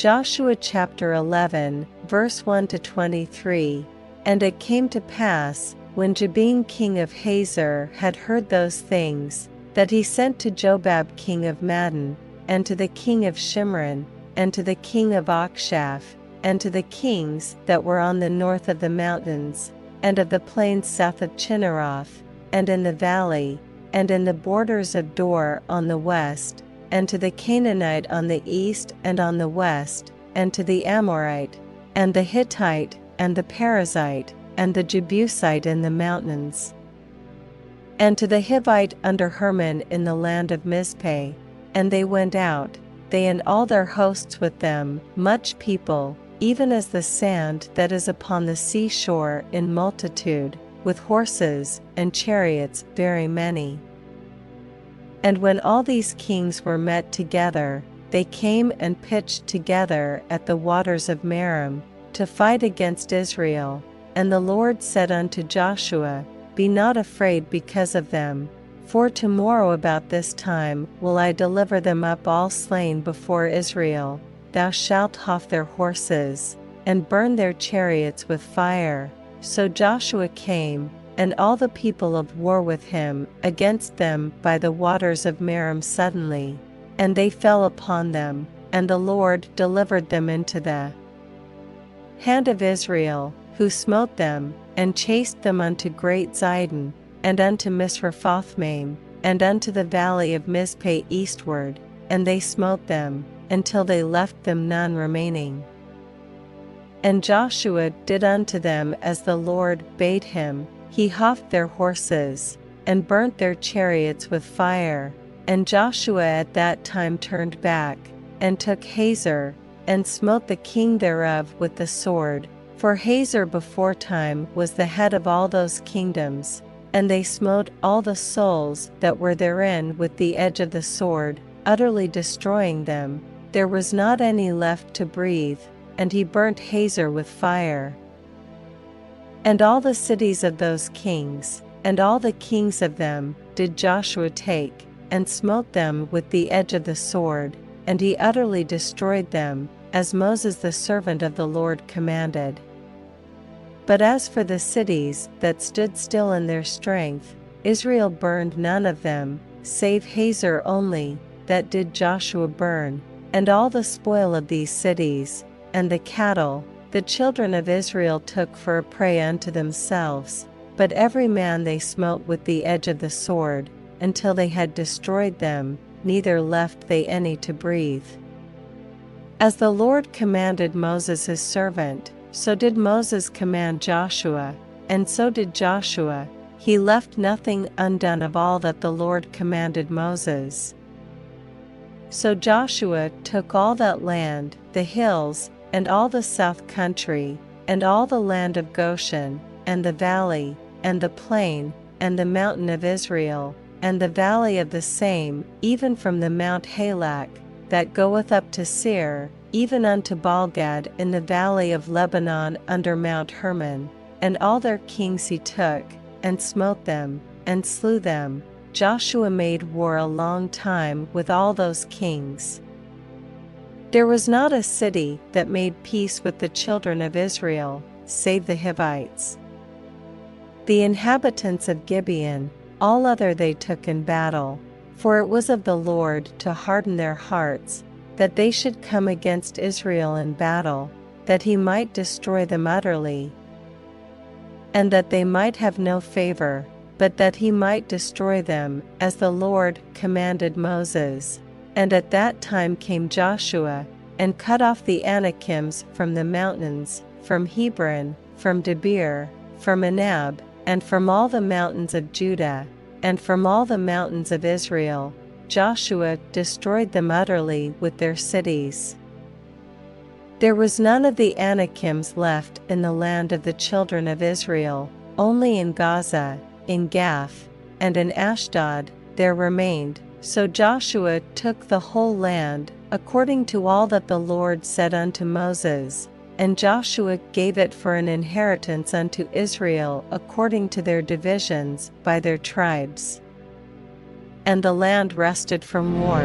Joshua chapter 11, verse 1 to 23. And it came to pass, when Jabin king of Hazor had heard those things, that he sent to Jobab king of Madon, and to the king of Shimron, and to the king of Achshaph, and to the kings that were on the north of the mountains, and of the plains south of Chinneroth, and in the valley, and in the borders of Dor on the west, and to the Canaanite on the east and on the west, and to the Amorite, and the Hittite, and the Perizzite, and the Jebusite in the mountains, and to the Hivite under Hermon in the land of Mizpeh. And they went out, they and all their hosts with them, much people, even as the sand that is upon the seashore in multitude, with horses and chariots very many. And when all these kings were met together, they came and pitched together at the waters of Merom, to fight against Israel. And the Lord said unto Joshua, Be not afraid because of them, for tomorrow about this time will I deliver them up all slain before Israel. Thou shalt hough their horses, and burn their chariots with fire. So Joshua came, and all the people of war with him, against them by the waters of Merom suddenly, and they fell upon them, and the Lord delivered them into the hand of Israel, who smote them, and chased them unto great Zidon, and unto Misrephothmaim, and unto the valley of Mizpeh eastward, and they smote them, until they left them none remaining. And Joshua did unto them as the Lord bade him. He houghed their horses, and burnt their chariots with fire. And Joshua at that time turned back, and took Hazor, and smote the king thereof with the sword. For Hazor beforetime was the head of all those kingdoms, and they smote all the souls that were therein with the edge of the sword, utterly destroying them. There was not any left to breathe, and he burnt Hazor with fire. And all the cities of those kings, and all the kings of them, did Joshua take, and smote them with the edge of the sword, and he utterly destroyed them, as Moses the servant of the Lord commanded. But as for the cities that stood still in their strength, Israel burned none of them, save Hazor only, that did Joshua burn. And all the spoil of these cities, and the cattle, the children of Israel took for a prey unto themselves, but every man they smote with the edge of the sword, until they had destroyed them, neither left they any to breathe. As the Lord commanded Moses his servant, so did Moses command Joshua, and so did Joshua. He left nothing undone of all that the Lord commanded Moses. So Joshua took all that land, the hills, and all the south country, and all the land of Goshen, and the valley, and the plain, and the mountain of Israel, and the valley of the same, even from the Mount Halak, that goeth up to Seir, even unto Baalgad in the valley of Lebanon under Mount Hermon. And all their kings he took, and smote them, and slew them. Joshua made war a long time with all those kings. There was not a city that made peace with the children of Israel, save the Hivites. The inhabitants of Gibeon, all other they took in battle, for it was of the Lord to harden their hearts, that they should come against Israel in battle, that he might destroy them utterly, and that they might have no favor, but that he might destroy them, as the Lord commanded Moses. And at that time came Joshua, and cut off the Anakims from the mountains, from Hebron, from Debir, from Anab, and from all the mountains of Judah, and from all the mountains of Israel. Joshua destroyed them utterly with their cities. There was none of the Anakims left in the land of the children of Israel, only in Gaza, in Gath, and in Ashdod there remained. So Joshua took the whole land, according to all that the Lord said unto Moses, and Joshua gave it for an inheritance unto Israel according to their divisions by their tribes. And the land rested from war.